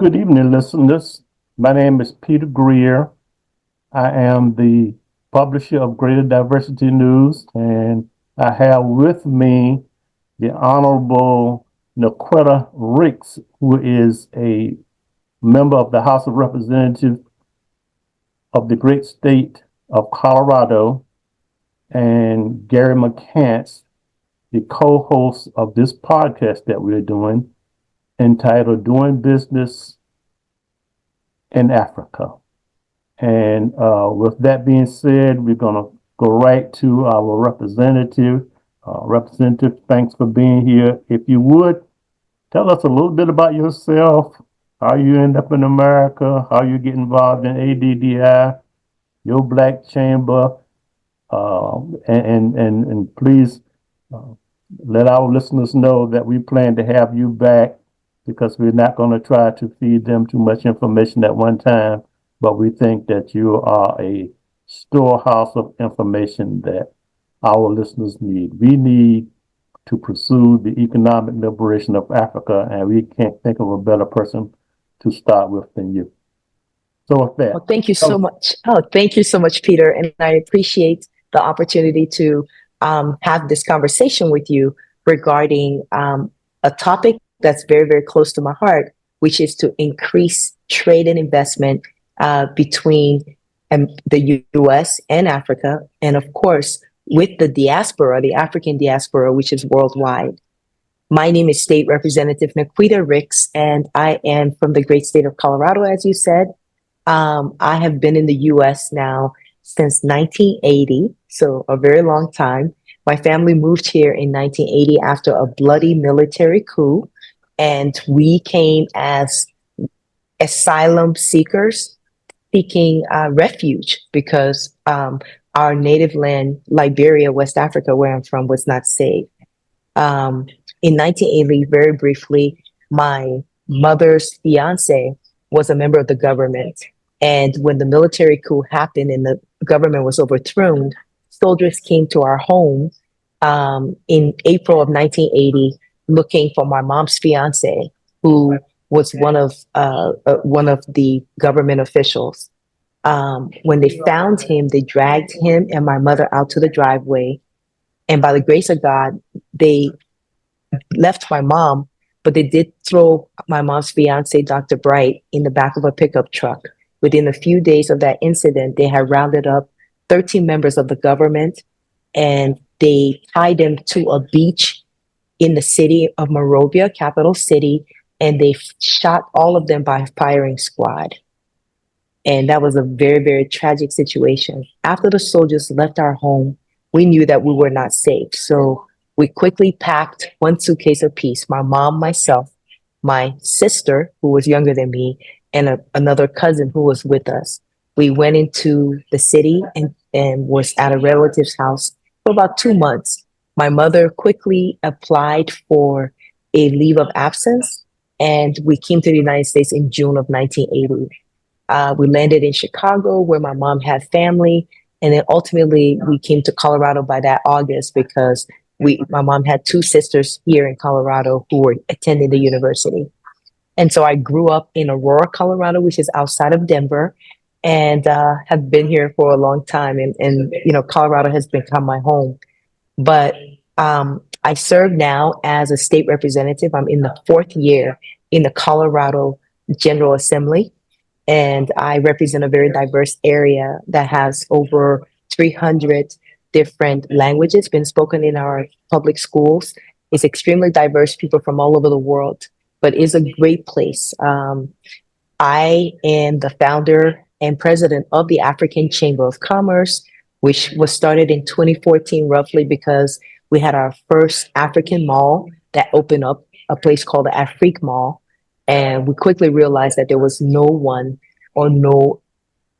Good evening, listeners. My name is Peter Greer. I am the publisher of Greater Diversity News, and I have with me the Honorable Naquetta Ricks, who is a member of the House of Representatives of the great state of Colorado, and Gary McCants, the co-host of this podcast that we're doing, entitled Doing Business in Africa. And with that being said, we're going to go right to our representative. Representative, thanks for being here. If you would, tell us a little bit about yourself, how you end up in America, how you get involved in ADDI, your Black Chamber, and please uh, let our listeners know that we plan to have you back because we're not going to try to feed them too much information at one time, but we think that you are a storehouse of information that our listeners need. We need to pursue the economic liberation of Africa, and we can't think of a better person to start with than you. So with that, Well, thank you so much. Thank you so much, Peter. And I appreciate the opportunity to have this conversation with you regarding a topic that's very, very close to my heart, which is to increase trade and investment between the US and Africa. And of course, with the diaspora, the African diaspora, which is worldwide. My name is State Representative Naquetta Ricks, and I am from the great state of Colorado, as you said. I have been in the US now since 1980, so a very long time. My family moved here in 1980 after a bloody military coup, and we came as asylum seekers seeking refuge because our native land, Liberia, West Africa, where I'm from, was not safe. In 1980, very briefly, my mother's fiance was a member of the government. And when the military coup happened and the government was overthrown, soldiers came to our home in April of 1980 looking for my mom's fiance, who was one of the government officials. When they found him, they dragged him and my mother out to the driveway. And by the grace of God, they left my mom, but they did throw my mom's fiance, Dr. Bright, in the back of a pickup truck. Within a few days of that incident, they had rounded up 13 members of the government and they tied them to a beach in the city of Monrovia, capital city, and they shot all of them by firing squad. And that was a very, very tragic situation. After the soldiers left our home, we knew that we were not safe. So we quickly packed one suitcase apiece, my mom, myself, my sister, who was younger than me, and another cousin who was with us. We went into the city and was at a relative's house for about 2 months. My mother quickly applied for a leave of absence, and we came to the United States in June of 1980. We landed in Chicago where my mom had family. And then ultimately we came to Colorado by that August because my mom had two sisters here in Colorado who were attending the university. And so I grew up in Aurora, Colorado, which is outside of Denver, and have been here for a long time. And Colorado has become my home. But I serve now as a state representative. I'm in the fourth year in the Colorado General Assembly. And I represent a very diverse area that has over 300 different languages being spoken in our public schools. It's extremely diverse, people from all over the world, but is a great place. I am the founder and president of the African Chamber of Commerce, which was started in 2014 roughly because we had our first African mall that opened up, a place called the Afrique Mall. And we quickly realized that there was no one or no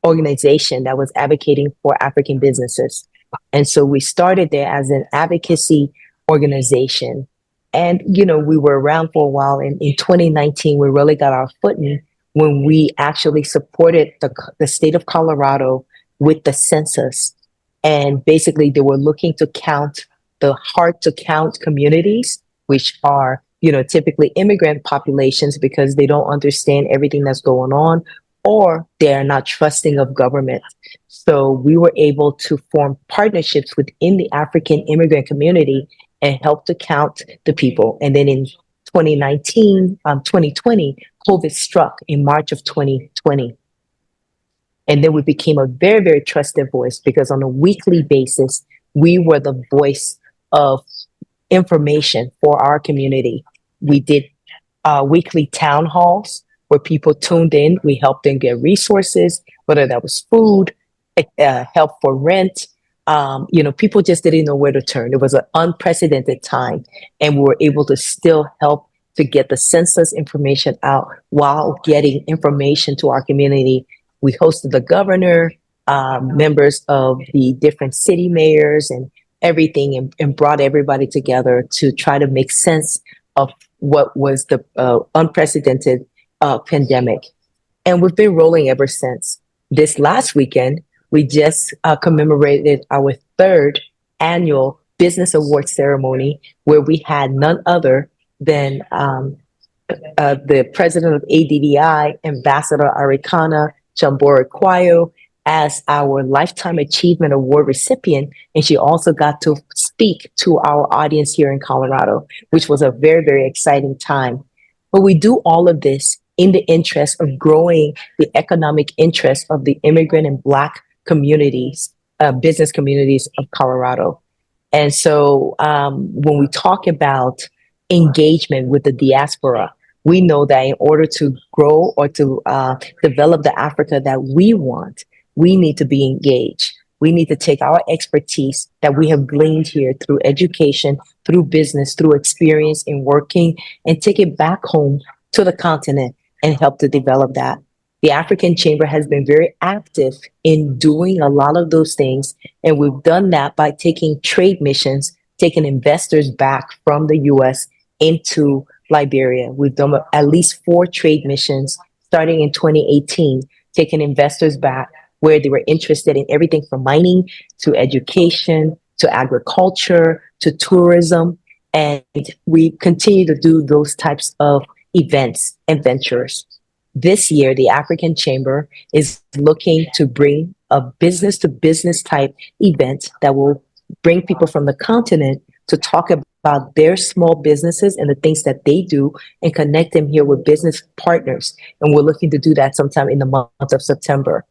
organization that was advocating for African businesses. And so we started there as an advocacy organization. And, we were around for a while. And in 2019, we really got our footing when we actually supported the state of Colorado with the census. And basically, they were looking to count the hard to count communities, which are typically immigrant populations because they don't understand everything that's going on, or they are not trusting of government. So we were able to form partnerships within the African immigrant community and help to count the people. And then in 2020, COVID struck in March of 2020. And then we became a very, very trusted voice because on a weekly basis, we were the voice of information for our community. We did weekly town halls where people tuned in. We helped them get resources, whether that was food, help for rent. People just didn't know where to turn. It was an unprecedented time, and we were able to still help to get the census information out while getting information to our community. We hosted the governor, members of the different city mayors, and everything, and brought everybody together to try to make sense of what was the unprecedented pandemic. And we've been rolling ever since. This last weekend, we just commemorated our third annual Business Award ceremony, where we had none other than the president of ADDI, Ambassador Arikana Chambora Kwayo, as our Lifetime Achievement Award recipient. And she also got to speak to our audience here in Colorado, which was a very, very exciting time. But we do all of this in the interest of growing the economic interest of the immigrant and Black communities, business communities of Colorado. And so when we talk about engagement with the diaspora, we know that in order to grow or to develop the Africa that we want, we need to be engaged. We need to take our expertise that we have gleaned here through education, through business, through experience in working, and take it back home to the continent and help to develop that. The African Chamber has been very active in doing a lot of those things, and we've done that by taking trade missions, taking investors back from the U.S. into Liberia. We've done at least 4 trade missions starting in 2018, taking investors back where they were interested in everything from mining to education to agriculture to tourism. And we continue to do those types of events and ventures. This year, the African Chamber is looking to bring a business to business type event that will bring people from the continent to talk about their small businesses and the things that they do and connect them here with business partners. And we're looking to do that sometime in the month of September.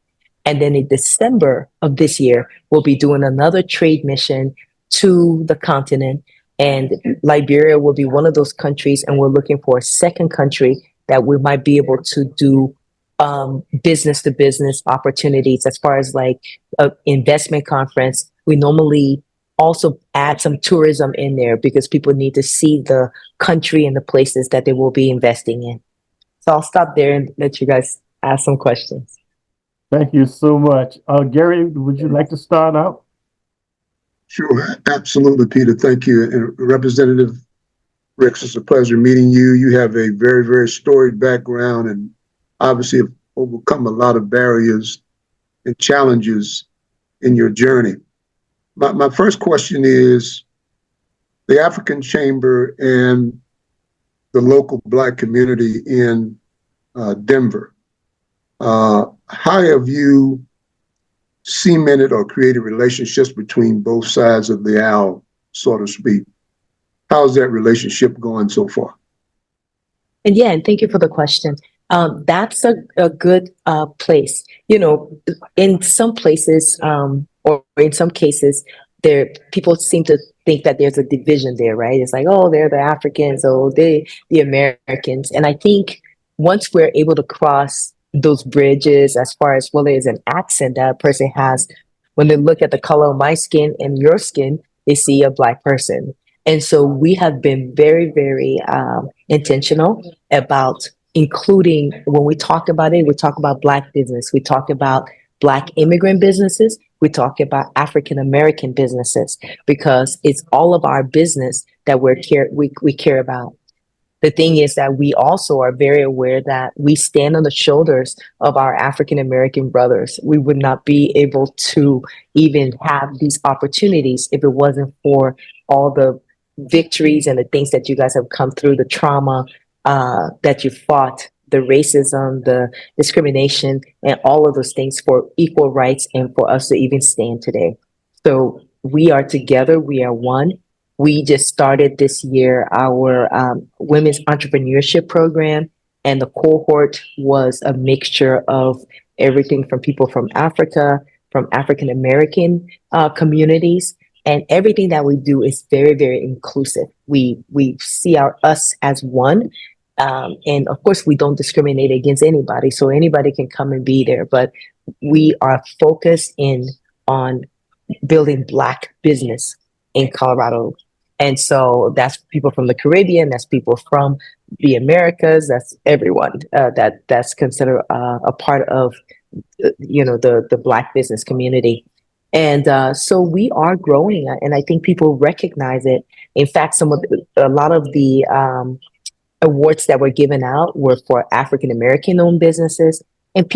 And then in December of this year, we'll be doing another trade mission to the continent. And Liberia will be one of those countries. And we're looking for a second country that we might be able to do business to business opportunities as far as like an investment conference. We normally also add some tourism in there because people need to see the country and the places that they will be investing in. So I'll stop there and let you guys ask some questions. Thank you so much. Gary, would you like to start out? Sure, absolutely, Peter. Thank you. And Representative Ricks, it's a pleasure meeting you. You have a very, very storied background and obviously have overcome a lot of barriers and challenges in your journey. My first question is, the African Chamber and the local Black community in Denver, how have you cemented or created relationships between both sides of the aisle, so to speak? How's that relationship going so far? And yeah, and thank you for the question. That's a good place. You know, in some places, or in some cases, people seem to think that there's a division there, right? It's like, oh, they're the Africans, oh, they the Americans. And I think once we're able to cross those bridges, as far as whether it's an accent that a person has, when they look at the color of my skin and your skin, they see a Black person. And so we have been very, very intentional about including, when we talk about it, we talk about Black business, we talk about Black immigrant businesses, we talk about African American businesses, because it's all of our business that we care about. The thing is that we also are very aware that we stand on the shoulders of our African American brothers. We would not be able to even have these opportunities if it wasn't for all the victories and the things that you guys have come through, the trauma that you fought, the racism, the discrimination, and all of those things for equal rights and for us to even stand today. So we are together, we are one. We just started this year our women's entrepreneurship program, and the cohort was a mixture of everything from people from Africa, from African American communities, and everything that we do is very, very inclusive. We see us as one, and of course, we don't discriminate against anybody, so anybody can come and be there. But we are focused in on building Black business in Colorado. And so that's people from the Caribbean, that's people from the Americas, that's everyone that's considered a part of the Black business community. And so we are growing, and I think people recognize it. In fact, a lot of the awards that were given out were for African American owned businesses. And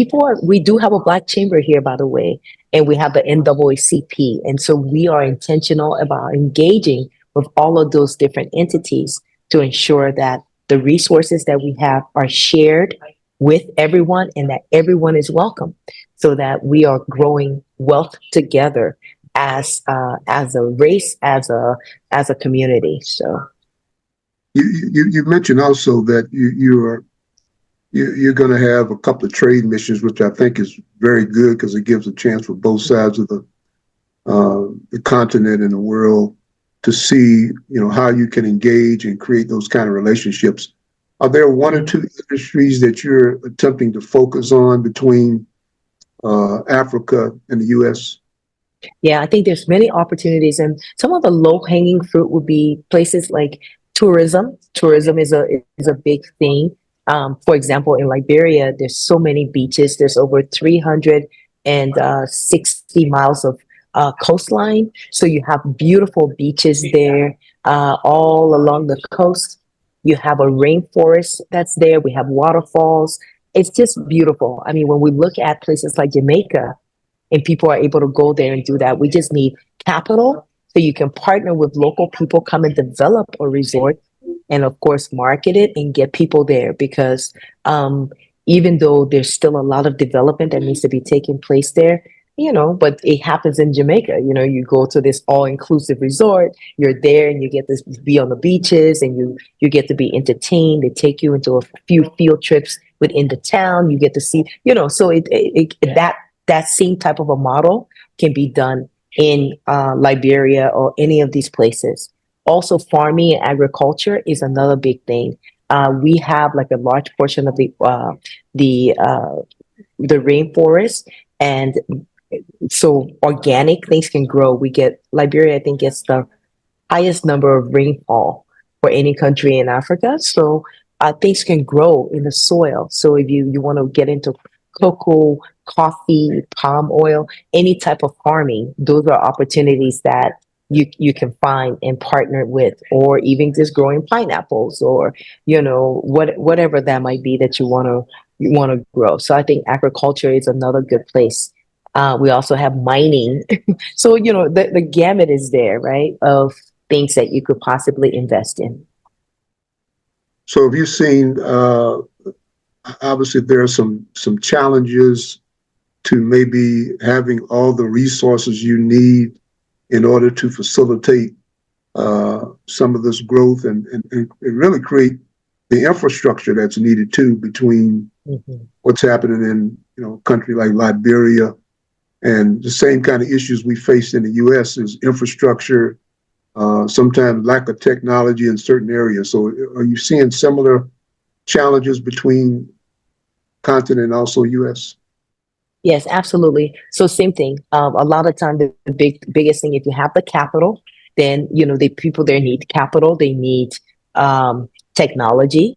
we do have a Black chamber here, by the way, and we have the NAACP. And so we are intentional about engaging with all of those different entities to ensure that the resources that we have are shared with everyone and that everyone is welcome, so that we are growing wealth together as a race, as a community. So you mentioned also that you're going to have a couple of trade missions, which I think is very good because it gives a chance for both sides of the continent and the world to see, how you can engage and create those kind of relationships. Are there one or two industries that you're attempting to focus on between Africa and the U.S.? Yeah, I think there's many opportunities, and some of the low-hanging fruit would be places like tourism. Tourism is a big thing. For example, in Liberia, there's so many beaches. There's over 360 miles of coastline. So you have beautiful beaches there all along the coast. You have a rainforest that's there. We have waterfalls. It's just beautiful. I mean, when we look at places like Jamaica and people are able to go there and do that, we just need capital so you can partner with local people, come and develop a resort, and of course, market it and get people there. Because even though there's still a lot of development that needs to be taking place there, but it happens in Jamaica. You go to this all-inclusive resort, you're there and you get to be on the beaches and you get to be entertained. They take you into a few field trips within the town. You get to see, so that same type of a model can be done in Liberia or any of these places. Also, farming and agriculture is another big thing. We have like a large portion of the rainforest, and so organic things can grow. Liberia, I think, gets the highest number of rainfall for any country in Africa. So things can grow in the soil. So if you want to get into cocoa, coffee, palm oil, any type of farming, those are opportunities that you can find and partner with, or even just growing pineapples, or whatever that might be that you want to grow. So I think agriculture is another good place. We also have mining. So the gamut is there, right, of things that you could possibly invest in. So have you seen, obviously there are some challenges to maybe having all the resources you need in order to facilitate some of this growth and really create the infrastructure that's needed too, between what's happening in a country like Liberia, and the same kind of issues we face in the U.S. is infrastructure, sometimes lack of technology in certain areas. So are you seeing similar challenges between continent and also U.S.? Yes, absolutely. So same thing. A lot of time, the biggest thing, if you have the capital, then the people there need capital. They need technology.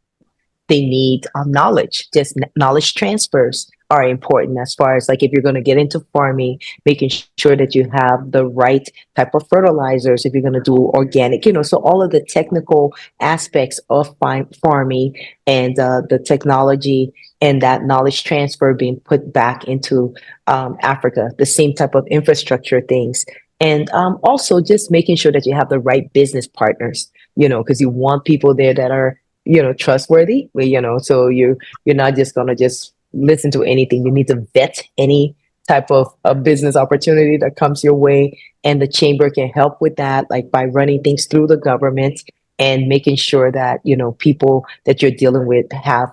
They need knowledge. Just knowledge transfers are important, as far as like if you're going to get into farming, making sure that you have the right type of fertilizers. If you're going to do organic, so all of the technical aspects of farming and the technology and that knowledge transfer being put back into Africa, the same type of infrastructure things. And also just making sure that you have the right business partners. because you want people there that are, trustworthy. So you're not just gonna just listen to anything. You need to vet any type of a business opportunity that comes your way, and the chamber can help with that, like by running things through the government and making sure that people that you're dealing with have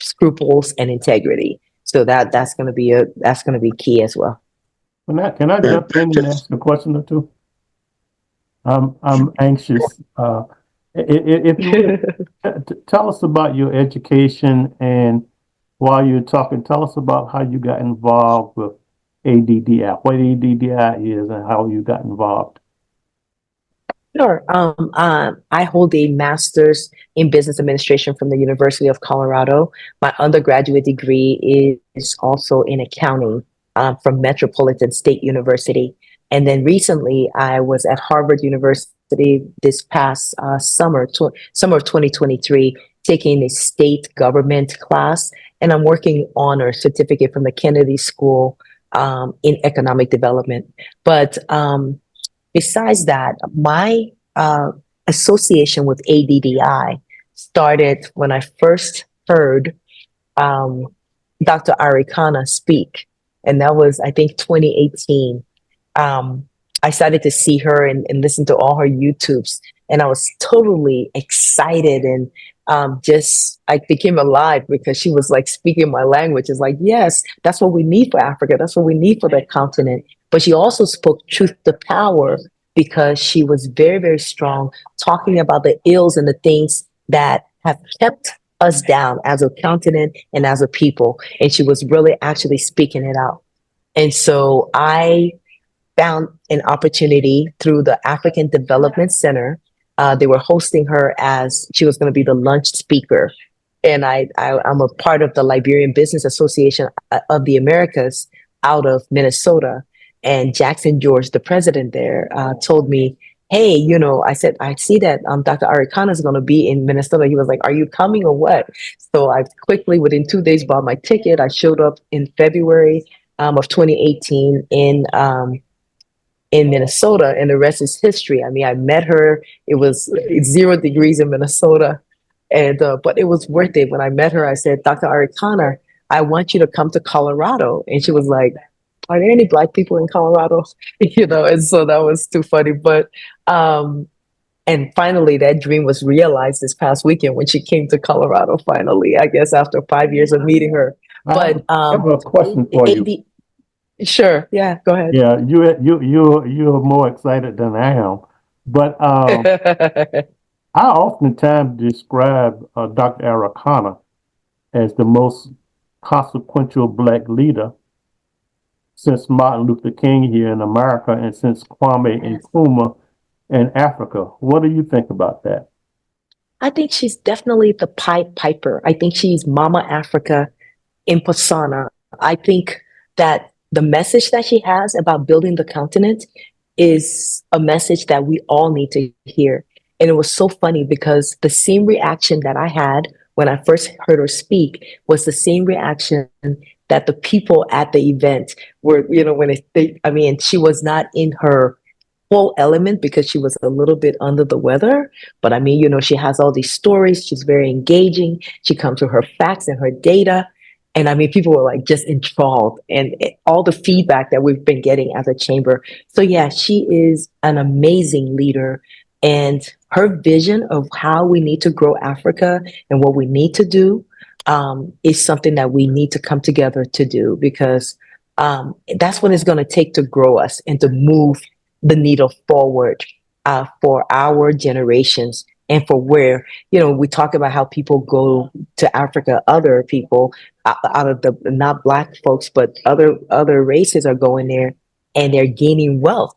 scruples and integrity. So that's going to be key as well. Can I jump in and ask a question or two? I'm anxious. If you would, tell us about your education, and while you're talking, tell us about how you got involved with ADDI, what ADDI is, and how you got involved. Sure. I hold a master's in business administration from the University of Colorado. My undergraduate degree is also in accounting from Metropolitan State University. And then recently, I was at Harvard University this past summer of 2023, taking a state government class, and I'm working on a certificate from the Kennedy School in economic development. But besides that, my association with ADDI started when I first heard um, Dr. Arikana speak, and that was, I think, 2018. I started to see her and listen to all her YouTubes, and I was totally excited, and just I became alive because she was like speaking my language. It's like, yes, that's what we need for Africa. That's what we need for that continent. But she also spoke truth to power because she was very, very strong, talking about the ills and the things that have kept us down as a continent and as a people. And she was really actually speaking it out. And so I found an opportunity through the African Development Center. They were hosting her as she was going to be the lunch speaker. And I'm a part of the Liberian Business Association of the Americas out of Minnesota. And Jackson George, the president there, told me, hey, I said, I see that Dr. Arikana is going to be in Minnesota. He was like, are you coming or what? So I quickly, within 2 days, bought my ticket. I showed up in February of 2018 in Minnesota, and the rest is history. I mean, I met her. It was 0 degrees in Minnesota, and but it was worth it. When I met her, I said, Dr. Arikana, I want you to come to Colorado. And she was like, are there any Black people in Colorado? And so that was too funny. But and finally, that dream was realized this past weekend when she came to Colorado. Finally, I guess after 5 years of meeting her. But I have a question for you. Sure, yeah, go ahead. Yeah, you're more excited than I am, but I oftentimes describe Dr. Arikana as the most consequential Black leader since Martin Luther King here in America and since Kwame Nkrumah in Africa. What do you think about that? I think she's definitely the Pied Piper. I think she's Mama Africa in persona. I think that the message that she has about building the continent is a message that we all need to hear. And it was so funny because the same reaction that I had when I first heard her speak was the same reaction that the people at the event were, I mean, she was not in her full element because she was a little bit under the weather. But I mean, she has all these stories. She's very engaging. She comes with her facts and her data. And I mean, people were like just enthralled, and all the feedback that we've been getting as a chamber. So yeah, she is an amazing leader, and her vision of how we need to grow Africa and what we need to do is something that we need to come together to do, because that's what it's going to take to grow us and to move the needle forward for our generations. And for where, we talk about how people go to Africa, other people out of the not Black folks, but other races are going there and they're gaining wealth.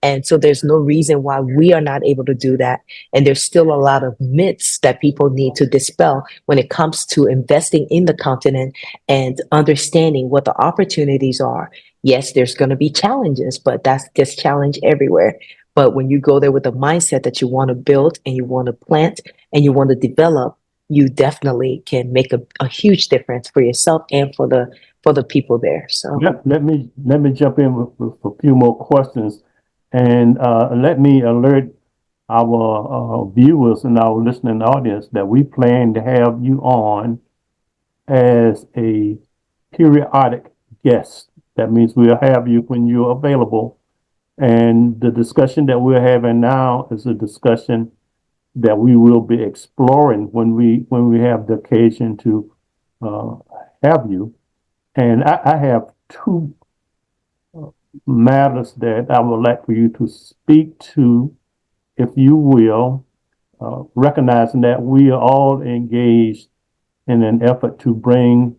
And so there's no reason why we are not able to do that. And there's still a lot of myths that people need to dispel when it comes to investing in the continent and understanding what the opportunities are. Yes, there's going to be challenges, but that's just challenge everywhere. But when you go there with the mindset that you want to build and you want to plant and you want to develop, you definitely can make a huge difference for yourself and for the people there. So Let me jump in with a few more questions, and let me alert our viewers and our listening audience that we plan to have you on as a periodic guest. That means we'll have you when you're available. And the discussion that we're having now is a discussion that we will be exploring when we have the occasion to uh, have you. And I have two matters that I would like for you to speak to, if you will, recognizing that we are all engaged in an effort to bring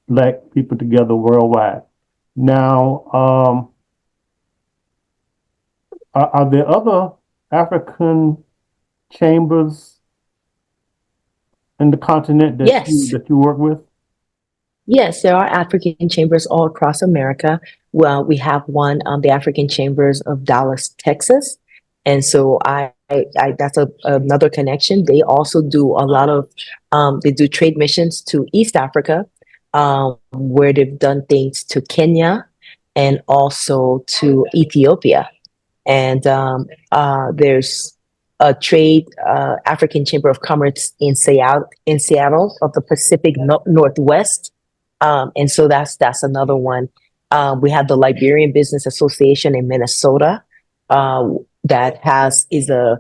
Black people together worldwide. Now, are there other African chambers in the continent Yes. that you work with? Yes, there are African chambers all across America. Well, we have one, the African Chambers of Dallas, Texas. And so I that's another connection. They also do a lot of, they do trade missions to East Africa, where they've done things to Kenya and also to Ethiopia. And there's a trade African Chamber of Commerce in Seattle of the Pacific Northwest, and so that's another one. We have the Liberian Business Association in Minnesota that has is a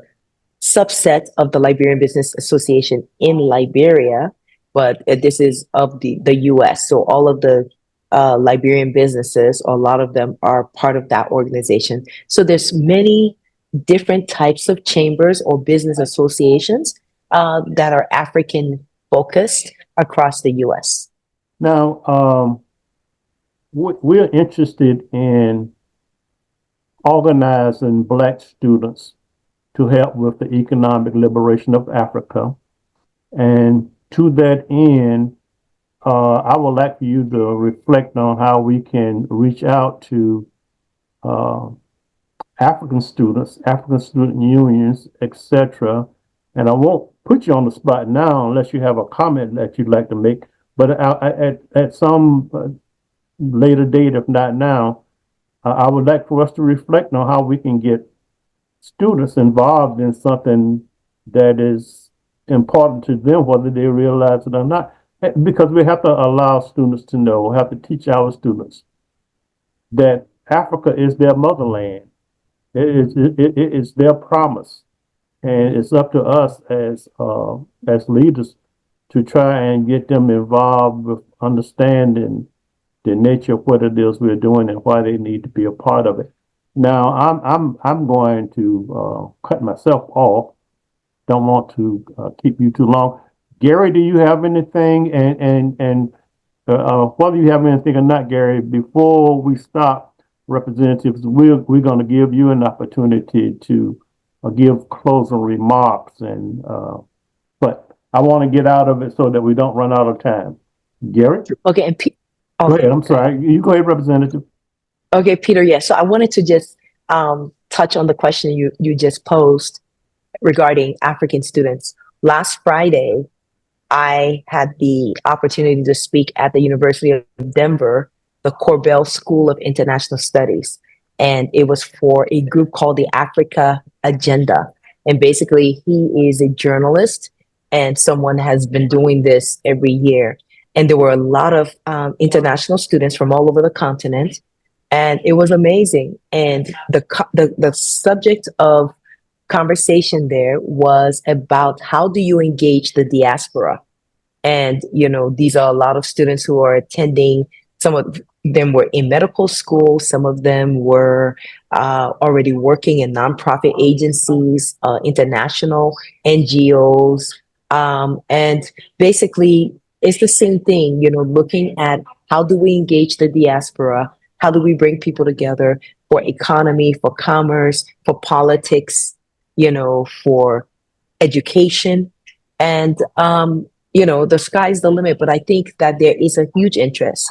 subset of the Liberian Business Association in Liberia, but this is of the U.S. So all of the Liberian businesses, a lot of them are part of that organization. So there's many different types of chambers or business associations that are African focused across the U.S. Now, we're interested in organizing Black students to help with the economic liberation of Africa. And to that end, I would like for you to reflect on how we can reach out to African students, African student unions, etc. And I won't put you on the spot now unless you have a comment that you'd like to make. But at some later date, if not now, I would like for us to reflect on how we can get students involved in something that is important to them, whether they realize it or not. Because we have to allow students to know, we have to teach our students that Africa is their motherland. It is their promise. And it's up to us as leaders to try and get them involved with understanding the nature of what it is we're doing and why they need to be a part of it. Now, I'm going to cut myself off. Don't want to keep you too long. Gary, do you have anything? And whether you have anything or not, Gary, before we stop, representatives, we're going to give you an opportunity to give closing remarks. And but I want to get out of it so that we don't run out of time. Gary? Okay, and Go ahead. I'm sorry. You go ahead, Representative. Okay, Peter. Yes. So I wanted to just touch on the question you just posed regarding African students. Last Friday, I had the opportunity to speak at the University of Denver, the Corbell School of International Studies. And it was for a group called the Africa Agenda. And basically, he is a journalist and someone has been doing this every year. And there were a lot of international students from all over the continent. And it was amazing. And the subject of conversation there was about how do you engage the diaspora? And, these are a lot of students who are attending. Some of them were in medical school. Some of them were already working in nonprofit agencies, international NGOs. And basically, it's the same thing, looking at how do we engage the diaspora? How do we bring people together for economy, for commerce, for politics, for education? And, the sky's the limit. But I think that there is a huge interest.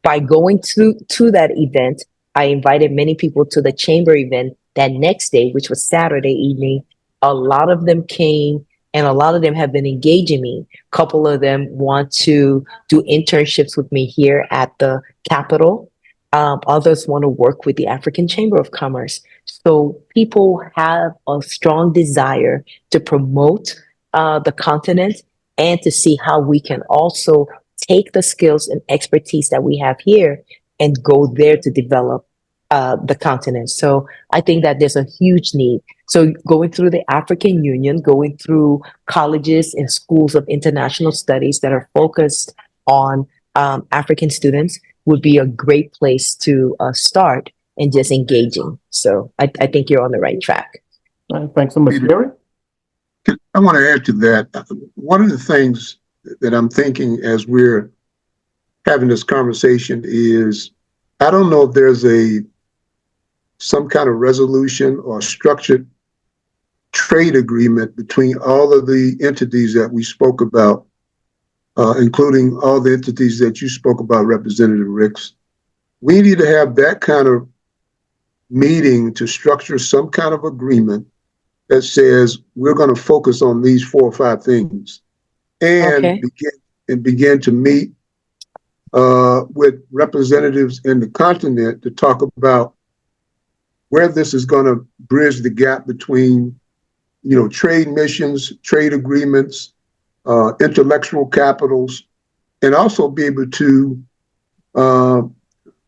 By going to that event, I invited many people to the chamber event that next day, which was Saturday evening. A lot of them came and a lot of them have been engaging me. A couple of them want to do internships with me here at the Capitol. Others want to work with the African Chamber of Commerce. So people have a strong desire to promote the continent and to see how we can also take the skills and expertise that we have here and go there to develop the continent. So I think that there's a huge need. So going through the African Union, going through colleges and schools of international studies that are focused on African students would be a great place to start and just engaging. So I think you're on the right track. Thanks so much, Gary. I want to add to that. One of the things that I'm thinking as we're having this conversation is, I don't know if there's some kind of resolution or structured trade agreement between all of the entities that we spoke about, including all the entities that you spoke about, Representative Ricks. We need to have that kind of meeting to structure some kind of agreement that says we're going to focus on these 4 or 5 things, and begin to meet with representatives in the continent to talk about where this is going to bridge the gap between, trade missions, trade agreements, intellectual capitals, and also be able to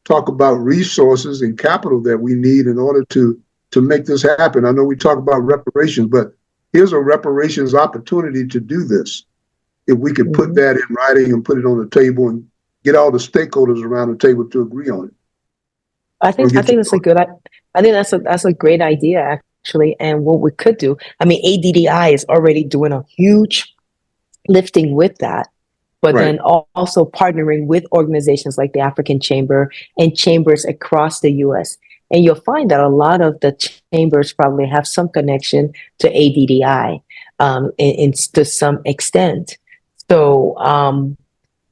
talk about resources and capital that we need in order to make this happen. I know we talk about reparations, but here's a reparations opportunity to do this. If we could put that in writing and put it on the table and get all the stakeholders around the table to agree on it. I think that's a great idea, actually. And what we could do, I mean, ADDI is already doing a huge lifting with that, but then also partnering with organizations like the African Chamber and chambers across the U.S. And you'll find that a lot of the chambers probably have some connection to ADDI to some extent. So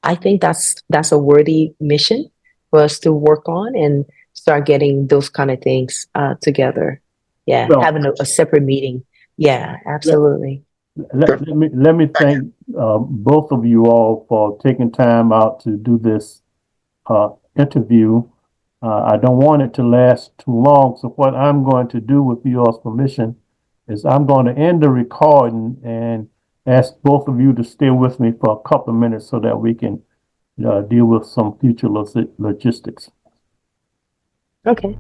I think that's a worthy mission for us to work on and start getting those kind of things together. Yeah, Well, having a separate meeting. Yeah, absolutely. Let me thank both of you all for taking time out to do this interview. I don't want it to last too long, so what I'm going to do, with you all's permission, is I'm going to end the recording and ask both of you to stay with me for a couple of minutes so that we can deal with some future logistics. Okay.